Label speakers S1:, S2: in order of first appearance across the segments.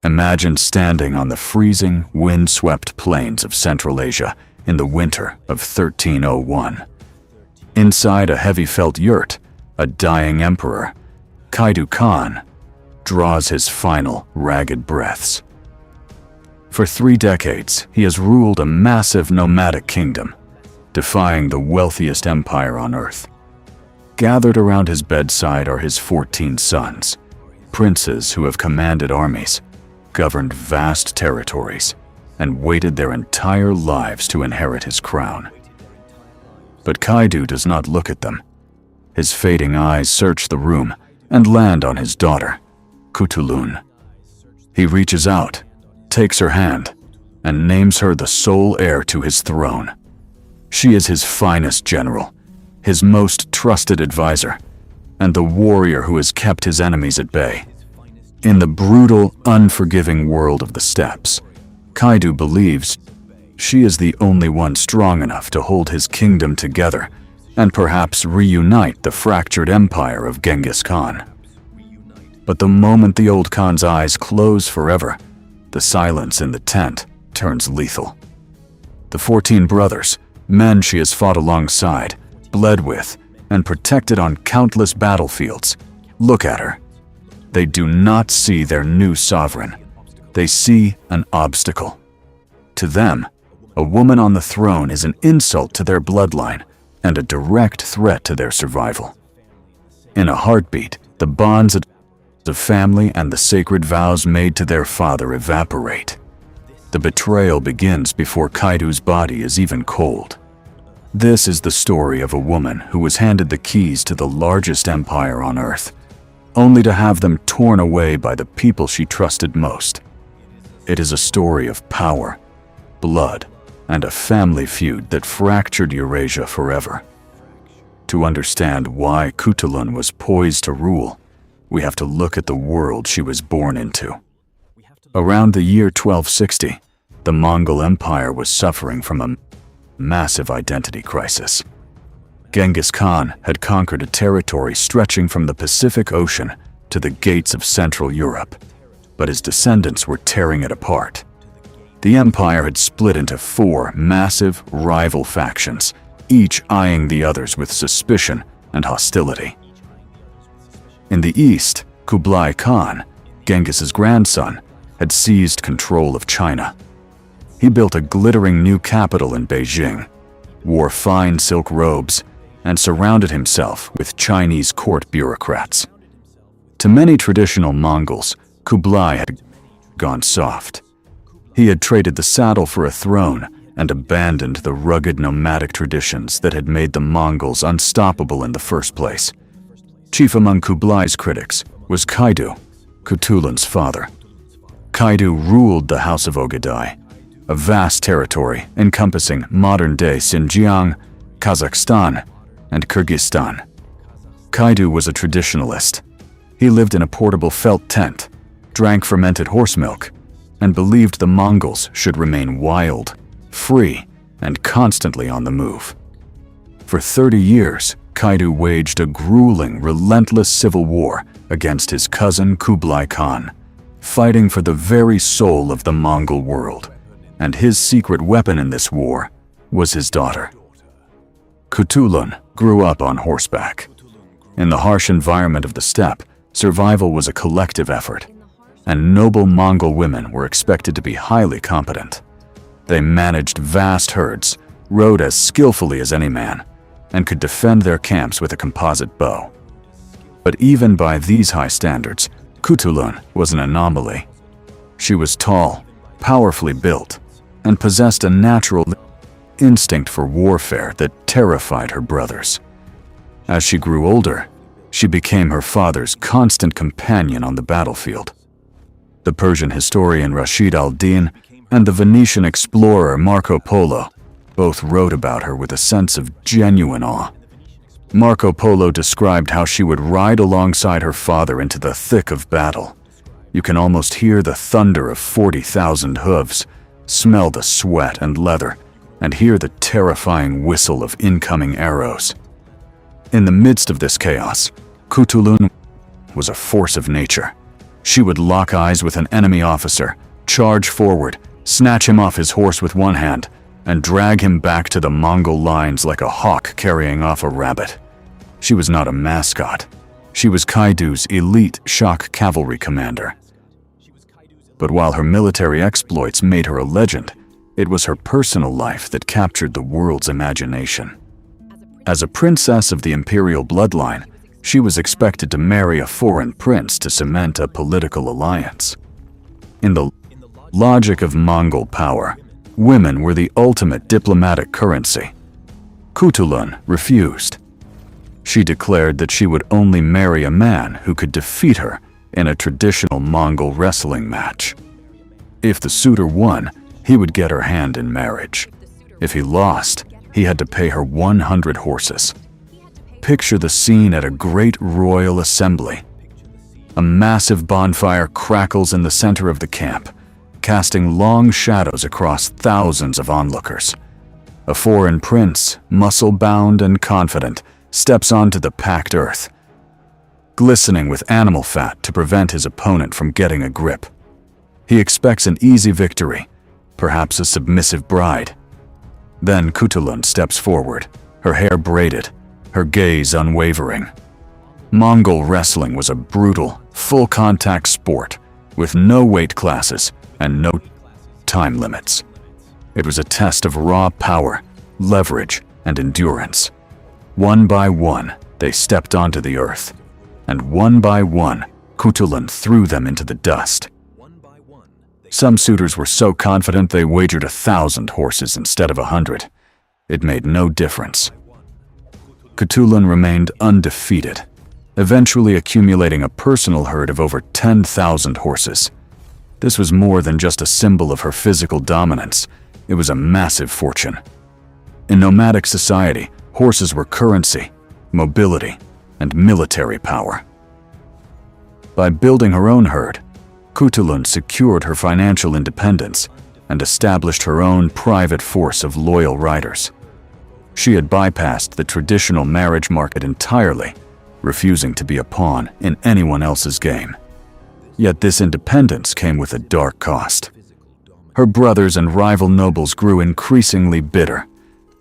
S1: Imagine standing on the freezing, wind-swept plains of Central Asia in the winter of 1301. Inside a heavy felt yurt, a dying emperor, Kaidu Khan, draws his final ragged breaths. For 3 decades, he has ruled a massive nomadic kingdom, defying the wealthiest empire on earth. Gathered around his bedside are his 14 sons, princes who have commanded armies, governed vast territories, and waited their entire lives to inherit his crown. But Kaidu does not look at them. His fading eyes search the room and land on his daughter, Kutulun. He reaches out, takes her hand, and names her the sole heir to his throne. She is his finest general, his most trusted advisor, and the warrior who has kept his enemies at bay. In the brutal, unforgiving world of the steppes, Kaidu believes she is the only one strong enough to hold his kingdom together and perhaps reunite the fractured empire of Genghis Khan. But the moment the old Khan's eyes close forever, the silence in the tent turns lethal. The 14 brothers, men she has fought alongside, bled with, and protected on countless battlefields, look at her. They do not see their new sovereign. They see an obstacle. To them, a woman on the throne is an insult to their bloodline and a direct threat to their survival. In a heartbeat, the bonds of family and the sacred vows made to their father evaporate. The betrayal begins before Kaidu's body is even cold. This is the story of a woman who was handed the keys to the largest empire on earth, only to have them torn away by the people she trusted most. It is a story of power, blood, and a family feud that fractured Eurasia forever. To understand why Kutulun was poised to rule, we have to look at the world she was born into. Around the year 1260, the Mongol Empire was suffering from a massive identity crisis. Genghis Khan had conquered a territory stretching from the Pacific Ocean to the gates of Central Europe, but his descendants were tearing it apart. The empire had split into 4 massive rival factions, each eyeing the others with suspicion and hostility. In the east, Kublai Khan, Genghis's grandson, had seized control of China. He built a glittering new capital in Beijing, wore fine silk robes, and surrounded himself with Chinese court bureaucrats. To many traditional Mongols, Kublai had gone soft. He had traded the saddle for a throne and abandoned the rugged nomadic traditions that had made the Mongols unstoppable in the first place. Chief among Kublai's critics was Kaidu, Kutulun's father. Kaidu ruled the House of Ogadai, a vast territory encompassing modern-day Xinjiang, Kazakhstan, and Kyrgyzstan. Kaidu was a traditionalist. He lived in a portable felt tent, drank fermented horse milk, and believed the Mongols should remain wild, free, and constantly on the move. For 30 years, Kaidu waged a grueling, relentless civil war against his cousin Kublai Khan, fighting for the very soul of the Mongol world, and his secret weapon in this war was his daughter. Kutulun grew up on horseback. In the harsh environment of the steppe, survival was a collective effort, and noble Mongol women were expected to be highly competent. They managed vast herds, rode as skillfully as any man, and could defend their camps with a composite bow. But even by these high standards, Kutulun was an anomaly. She was tall, powerfully built, and possessed a natural instinct for warfare that terrified her brothers. As she grew older, she became her father's constant companion on the battlefield. The Persian historian Rashid al-Din and the Venetian explorer Marco Polo both wrote about her with a sense of genuine awe. Marco Polo described how she would ride alongside her father into the thick of battle. You can almost hear the thunder of 40,000 hooves, smell the sweat and leather, and hear the terrifying whistle of incoming arrows. In the midst of this chaos, Kutulun was a force of nature. She would lock eyes with an enemy officer, charge forward, snatch him off his horse with one hand, and drag him back to the Mongol lines like a hawk carrying off a rabbit. She was not a mascot. She was Kaidu's elite shock cavalry commander. But while her military exploits made her a legend, it was her personal life that captured the world's imagination. As a princess of the imperial bloodline, she was expected to marry a foreign prince to cement a political alliance. In the logic of Mongol power, women were the ultimate diplomatic currency. Kutulun refused. She declared that she would only marry a man who could defeat her in a traditional Mongol wrestling match. If the suitor won, he would get her hand in marriage. If he lost, he had to pay her 100 horses. Picture the scene at a great royal assembly. A massive bonfire crackles in the center of the camp, casting long shadows across thousands of onlookers. A foreign prince, muscle-bound and confident, steps onto the packed earth, glistening with animal fat to prevent his opponent from getting a grip. He expects an easy victory, perhaps a submissive bride. Then Kutulun steps forward, her hair braided, her gaze unwavering. Mongol wrestling was a brutal, full-contact sport with no weight classes and no time limits. It was a test of raw power, leverage, and endurance. One by one, they stepped onto the earth, and one by one, Kutulun threw them into the dust. Some suitors were so confident they wagered 1,000 horses instead of 100. It made no difference. Kutulun remained undefeated, eventually accumulating a personal herd of over 10,000 horses. This was more than just a symbol of her physical dominance. It was a massive fortune. In nomadic society, horses were currency, mobility, and military power. By building her own herd, Kutulun secured her financial independence and established her own private force of loyal riders. She had bypassed the traditional marriage market entirely, refusing to be a pawn in anyone else's game. Yet this independence came with a dark cost. Her brothers and rival nobles grew increasingly bitter.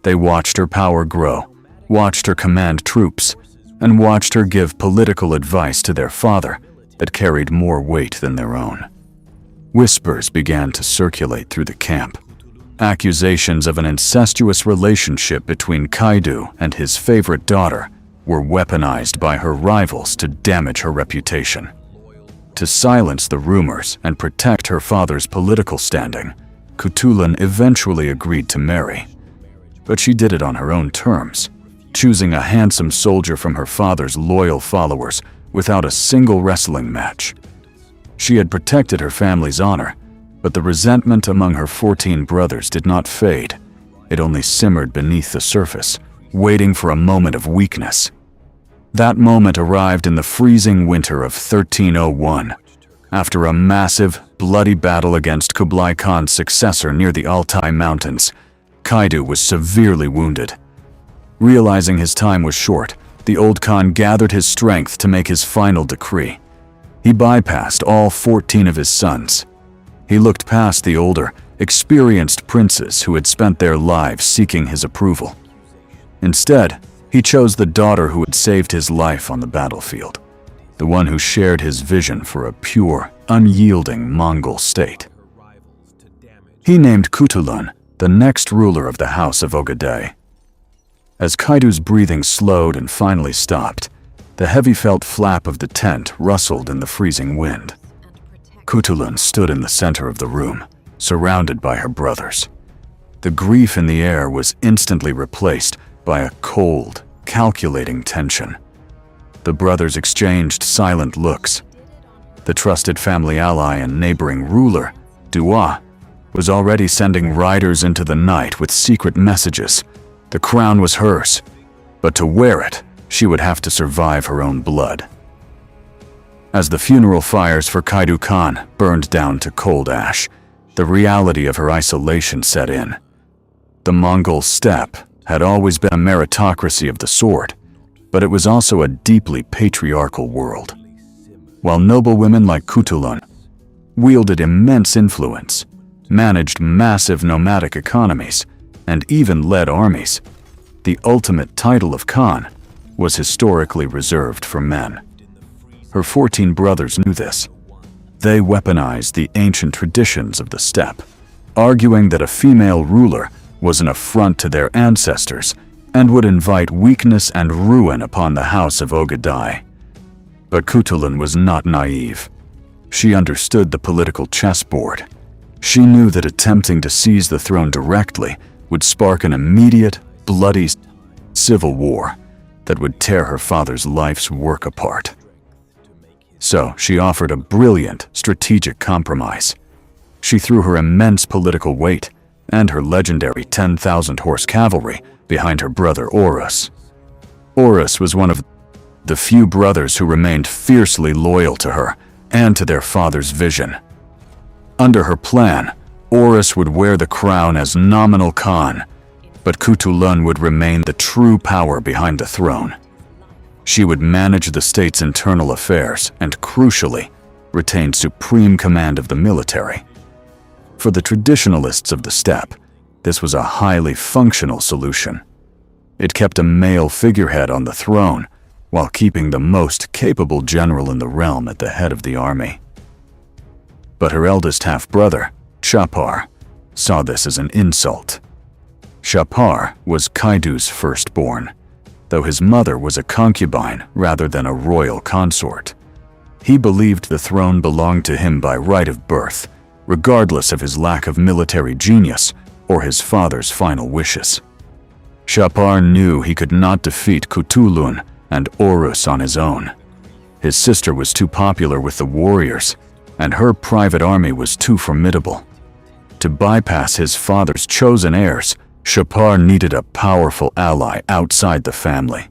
S1: They watched her power grow, watched her command troops, and watched her give political advice to their father that carried more weight than their own. Whispers began to circulate through the camp. Accusations of an incestuous relationship between Kaidu and his favorite daughter were weaponized by her rivals to damage her reputation. To silence the rumors and protect her father's political standing, Kutulun eventually agreed to marry. But she did it on her own terms, choosing a handsome soldier from her father's loyal followers without a single wrestling match. She had protected her family's honor, but the resentment among her 14 brothers did not fade. It only simmered beneath the surface, waiting for a moment of weakness. That moment arrived in the freezing winter of 1301, after a massive, bloody battle against Kublai Khan's successor near the Altai Mountains. Kaidu was severely wounded. Realizing his time was short, the old Khan gathered his strength to make his final decree. He bypassed all 14 of his sons. He looked past the older, experienced princes who had spent their lives seeking his approval. Instead, he chose the daughter who had saved his life on the battlefield, the one who shared his vision for a pure, unyielding Mongol state. He named Kutulun the next ruler of the House of Ogadei. As Kaidu's breathing slowed and finally stopped, the heavy felt flap of the tent rustled in the freezing wind. Kutulun stood in the center of the room, surrounded by her brothers. The grief in the air was instantly replaced by a cold, calculating tension. The brothers exchanged silent looks. The trusted family ally and neighboring ruler, Dua, was already sending riders into the night with secret messages. The crown was hers, but to wear it, she would have to survive her own blood. As the funeral fires for Kaidu Khan burned down to cold ash, the reality of her isolation set in. The Mongol steppe had always been a meritocracy of the sword, but it was also a deeply patriarchal world. while noblewomen like Kutulun wielded immense influence, managed massive nomadic economies, and even led armies. The ultimate title of Khan was historically reserved for men. Her 14 brothers knew this. They weaponized the ancient traditions of the steppe, arguing that a female ruler was an affront to their ancestors and would invite weakness and ruin upon the house of Ogadai. But Kutulun was not naive. She understood the political chessboard. She knew that attempting to seize the throne directly would spark an immediate, bloody civil war that would tear her father's life's work apart. So she offered a brilliant, strategic compromise. She threw her immense political weight and her legendary 10,000 horse cavalry behind her brother Orus. Orus was one of the few brothers who remained fiercely loyal to her and to their father's vision. Under her plan, Orus would wear the crown as nominal Khan, but Kutulun would remain the true power behind the throne. She would manage the state's internal affairs and, crucially, retain supreme command of the military. For the traditionalists of the steppe, this was a highly functional solution. It kept a male figurehead on the throne while keeping the most capable general in the realm at the head of the army. But her eldest half-brother, Chapar, saw this as an insult. Chapar was Kaidu's firstborn, though his mother was a concubine rather than a royal consort. He believed the throne belonged to him by right of birth, regardless of his lack of military genius or his father's final wishes. Chapar knew he could not defeat Kutulun and Orus on his own. His sister was too popular with the warriors, and her private army was too formidable. To bypass his father's chosen heirs, Chapar needed a powerful ally outside the family.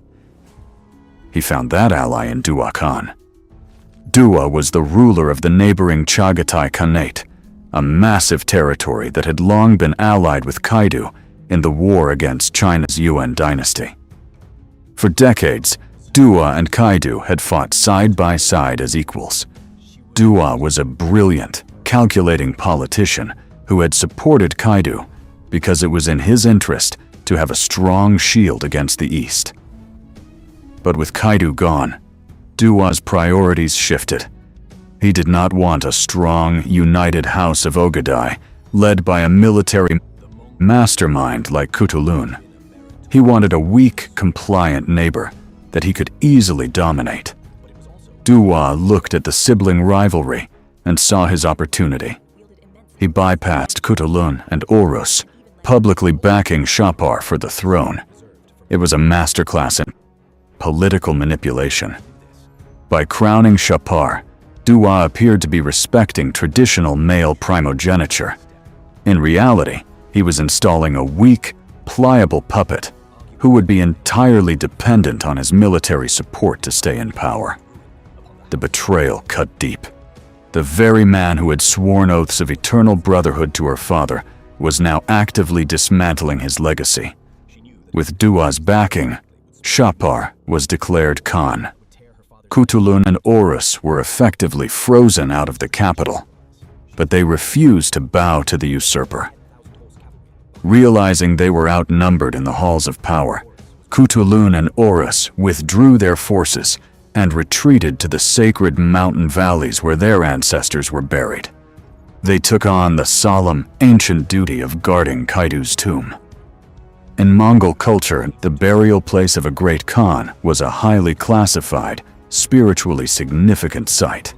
S1: He found that ally in Dua Khan. Dua was the ruler of the neighboring Chagatai Khanate, a massive territory that had long been allied with Kaidu in the war against China's Yuan dynasty. For decades, Dua and Kaidu had fought side by side as equals. Dua was a brilliant, calculating politician who had supported Kaidu because it was in his interest to have a strong shield against the east. But with Kaidu gone, Dua's priorities shifted. He did not want a strong, united house of Ogadai led by a military mastermind like Kutulun. He wanted a weak, compliant neighbor that he could easily dominate. Dua looked at the sibling rivalry and saw his opportunity. He bypassed Kutulun and Orus, publicly backing Chapar for the throne. It was a masterclass in political manipulation. By crowning Chapar, Dua appeared to be respecting traditional male primogeniture. In reality, he was installing a weak, pliable puppet who would be entirely dependent on his military support to stay in power. The betrayal cut deep. The very man who had sworn oaths of eternal brotherhood to her father was now actively dismantling his legacy. With Dua's backing, Chapar was declared Khan. Kutulun and Orus were effectively frozen out of the capital, but they refused to bow to the usurper. Realizing they were outnumbered in the halls of power, Kutulun and Orus withdrew their forces and retreated to the sacred mountain valleys where their ancestors were buried. They took on the solemn, ancient duty of guarding Kaidu's tomb. In Mongol culture, the burial place of a great Khan was a highly classified, spiritually significant site.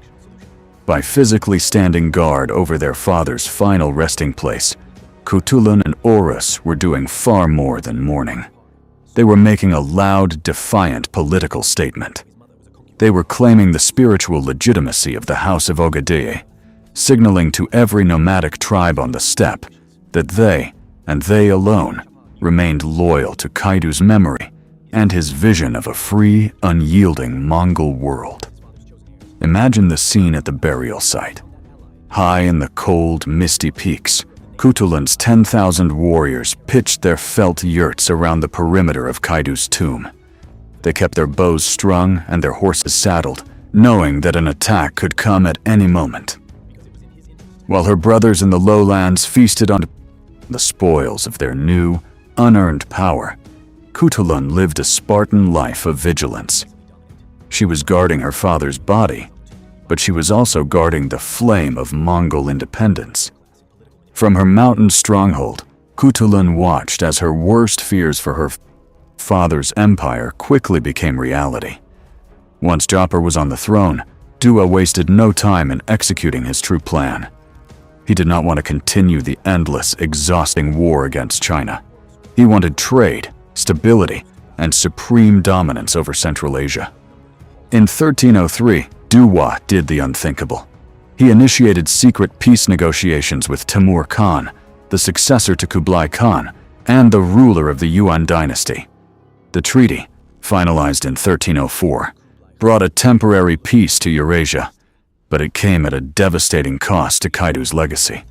S1: By physically standing guard over their father's final resting place, Kutulun and Orus were doing far more than mourning. They were making a loud, defiant political statement. They were claiming the spiritual legitimacy of the House of Ogadai, signaling to every nomadic tribe on the steppe that they, and they alone, remained loyal to Kaidu's memory and his vision of a free, unyielding Mongol world. Imagine the scene at the burial site. High in the cold, misty peaks, Kutulun's 10,000 warriors pitched their felt yurts around the perimeter of Kaidu's tomb. They kept their bows strung and their horses saddled knowing that an attack could come at any moment. While her brothers in the lowlands feasted on the spoils of their new, unearned power, Kutulun lived a Spartan life of vigilance. She was guarding her father's body, but she was also guarding the flame of Mongol independence. From her mountain stronghold, Kutulun watched as her worst fears for her father's empire quickly became reality. Once Japar was on the throne, Dua wasted no time in executing his true plan. He did not want to continue the endless, exhausting war against China. He wanted trade, stability, and supreme dominance over Central Asia. In 1303, Dua did the unthinkable. He initiated secret peace negotiations with Timur Khan, the successor to Kublai Khan, and the ruler of the Yuan dynasty. The treaty, finalized in 1304, brought a temporary peace to Eurasia, but it came at a devastating cost to Kaidu's legacy.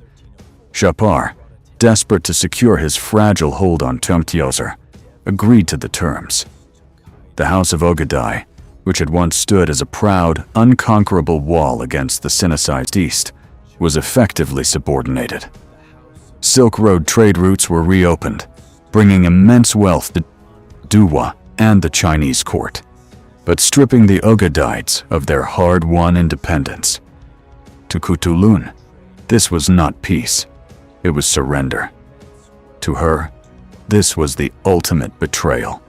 S1: Japar, desperate to secure his fragile hold on Tumtyoser, agreed to the terms. The House of Ogadai, which had once stood as a proud, unconquerable wall against the Sinnicized East, was effectively subordinated. Silk Road trade routes were reopened, bringing immense wealth to Dua and the Chinese court, but stripping the Ogadaites of their hard-won independence. To Kutulun, this was not peace, it was surrender. To her, this was the ultimate betrayal.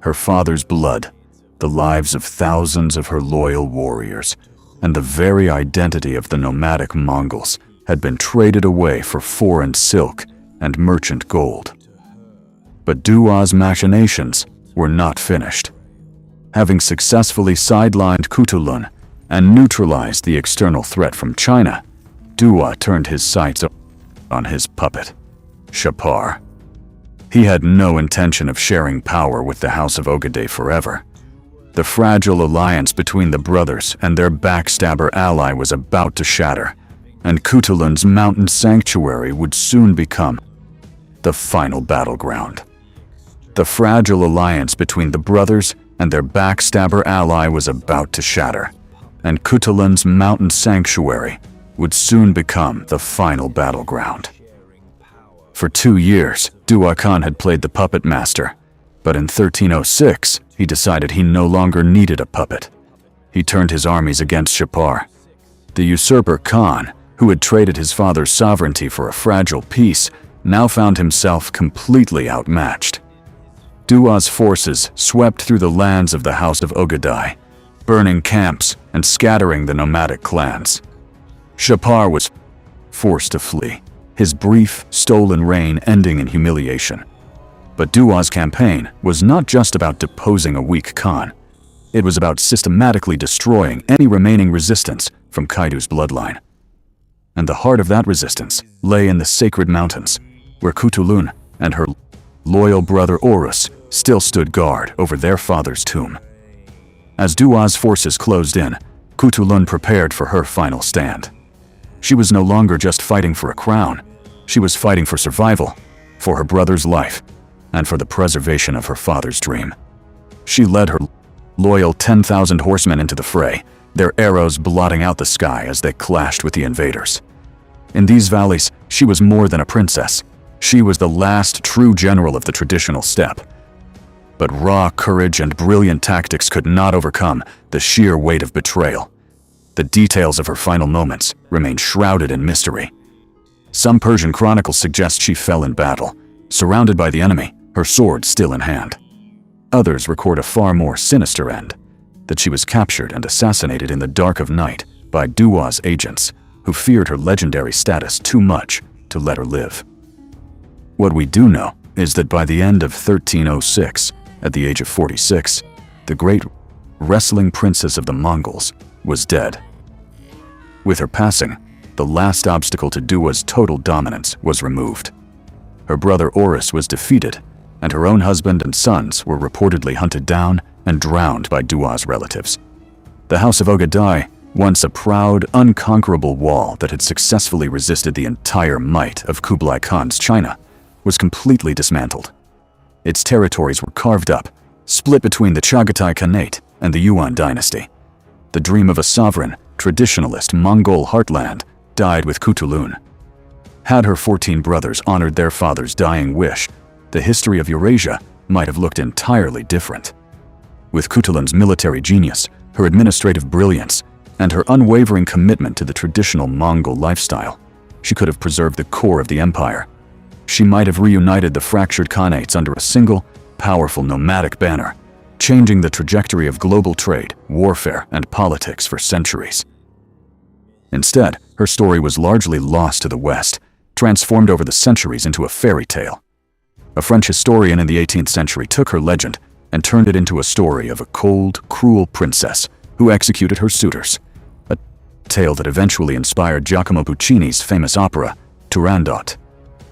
S1: Her father's blood, the lives of thousands of her loyal warriors, and the very identity of the nomadic Mongols had been traded away for foreign silk and merchant gold. But Dua's machinations were not finished. Having successfully sidelined Kutulun and neutralized the external threat from China, Dua turned his sights on his puppet, Japar. He had no intention of sharing power with the House of Ogadai forever. The fragile alliance between the brothers and their backstabber ally was about to shatter, and Kutulun's mountain sanctuary would soon become the final battleground. The fragile alliance between the brothers and their backstabber ally was about to shatter, and Kutulun's mountain sanctuary would soon become the final battleground. For 2 years, Dua Khan had played the puppet master, but in 1306, he decided he no longer needed a puppet. He turned his armies against Japar. The usurper Khan, who had traded his father's sovereignty for a fragile peace, now found himself completely outmatched. Dua's forces swept through the lands of the House of Ogadai, burning camps and scattering the nomadic clans. Japar was forced to flee, his brief, stolen reign ending in humiliation. But Dua's campaign was not just about deposing a weak Khan. It was about systematically destroying any remaining resistance from Kaidu's bloodline. And the heart of that resistance lay in the sacred mountains, where Kutulun and her loyal brother Orus still stood guard over their father's tomb. As Dua's forces closed in, Kutulun prepared for her final stand. She was no longer just fighting for a crown. She was fighting for survival, for her brother's life, and for the preservation of her father's dream. She led her loyal 10,000 horsemen into the fray, their arrows blotting out the sky as they clashed with the invaders. In these valleys, she was more than a princess. She was the last true general of the traditional steppe. But raw courage and brilliant tactics could not overcome the sheer weight of betrayal. The details of her final moments remain shrouded in mystery. Some Persian chronicles suggest she fell in battle, surrounded by the enemy, her sword still in hand. Others record a far more sinister end, that she was captured and assassinated in the dark of night by Dua's agents, who feared her legendary status too much to let her live. What we do know is that by the end of 1306, at the age of 46, the great wrestling princess of the Mongols was dead. With her passing, the last obstacle to Dua's total dominance was removed. Her brother Orus was defeated, and her own husband and sons were reportedly hunted down and drowned by Dua's relatives. The House of Ogadai, once a proud, unconquerable wall that had successfully resisted the entire might of Kublai Khan's China, was completely dismantled. Its territories were carved up, split between the Chagatai Khanate and the Yuan dynasty. The dream of a sovereign, traditionalist Mongol heartland died with Kutulun. Had her 14 brothers honored their father's dying wish, the history of Eurasia might have looked entirely different. With Kutulun's military genius, her administrative brilliance, and her unwavering commitment to the traditional Mongol lifestyle, she could have preserved the core of the empire. She might have reunited the fractured khanates under a single, powerful nomadic banner, changing the trajectory of global trade, warfare, and politics for centuries. Instead, her story was largely lost to the West, transformed over the centuries into a fairy tale. A French historian in the 18th century took her legend and turned it into a story of a cold, cruel princess who executed her suitors, a tale that eventually inspired Giacomo Puccini's famous opera, Turandot.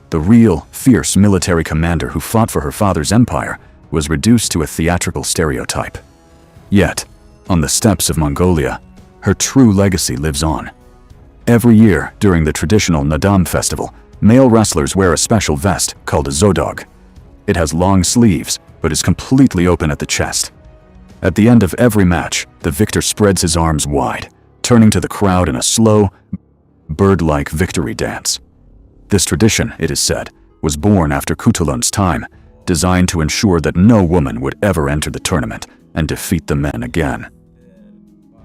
S1: The real, fierce military commander who fought for her father's empire was reduced to a theatrical stereotype. Yet, on the steppes of Mongolia, her true legacy lives on. Every year, during the traditional Nadam festival, male wrestlers wear a special vest called a zodog. It has long sleeves, but is completely open at the chest. At the end of every match, the victor spreads his arms wide, turning to the crowd in a slow, bird-like victory dance. This tradition, it is said, was born after Kutulun's time, designed to ensure that no woman would ever enter the tournament and defeat the men again.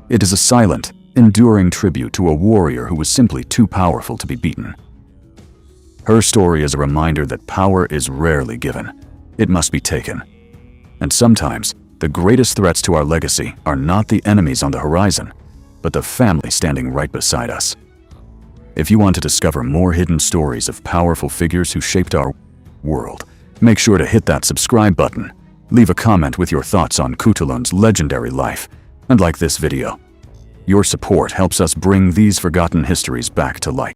S1: It is a silent, enduring tribute to a warrior who was simply too powerful to be beaten. Her story is a reminder that power is rarely given. It must be taken. And sometimes, the greatest threats to our legacy are not the enemies on the horizon, but the family standing right beside us. If you want to discover more hidden stories of powerful figures who shaped our world, make sure to hit that subscribe button, leave a comment with your thoughts on Kutulun's legendary life, and like this video. Your support helps us bring these forgotten histories back to light.